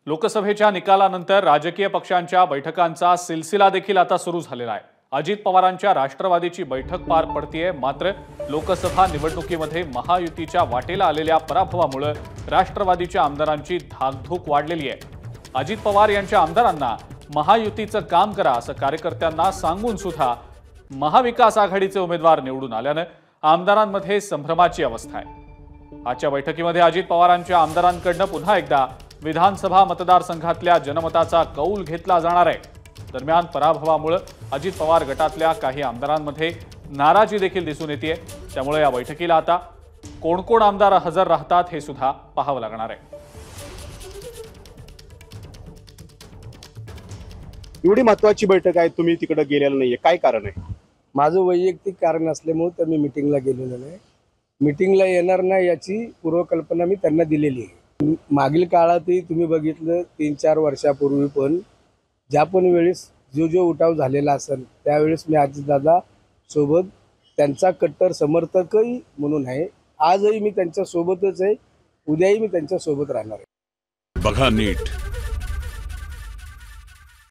लोकसभेच्या निकालानंतर राजकीय पक्षांच्या बैठकांचा सिलसिला देखील आता सुरू झालेला आहे। अजित पवारांच्या राष्ट्रवादीची बैठक पार पडतीये। मात्र लोकसभा निवडणुकीमध्ये महायुतीच्या वाटेला आलेल्या पराभवामुळे राष्ट्रवादीच्या आमदारांची धाकधूक वाढलेली आहे। अजित पवार यांच्या आमदारांना महायुतीचं काम करा असं कार्यकर्त्यांना सांगून सुद्धा महाविकास आघाडीचे उमेदवार निवडून आल्याने आमदारांमध्ये संभ्रमाची अवस्था आहे। आजच्या बैठकीमध्ये अजित पवारांच्या आमदारांकडून पुन्हा एकदा विधानसभा मतदारसंघातल्या जनमताचा कौल घेतला जाणार आहे। दरम्यान पराभवामुळे अजित पवार गटातल्या काही आमदारांमध्ये नाराजी देखील दिसून येते। त्यामुळे या बैठकीला आता कोण कोण आमदार हजर राहतात हे सुद्धा पाहावं लागणार आहे। एवढी महत्त्वाची बैठक आहे, तुम्ही तिकडे गेलेला नाहीये, काय कारण आहे? माझं वैयक्तिक कारण असल्यामुळे तर मी मीटिंगला गेलेलो नाही। मीटिंगला येणार नाही याची पूर्वकल्पना मी त्यांना दिलेली आहे। मागील काळातही तुम्ही बघितलं 3-4 वर्षापूर्वी पण ज्या पण वेळेस जो उठाव झालेला असेल त्यावेळेस मी अजितदादा सोबत त्यांचा कट्टर समर्थकही म्हणून आहे। आजही मी त्यांच्या सोबतच आहे, उद्याही मी त्यांच्या सोबत राहणार आहे। बघा नीट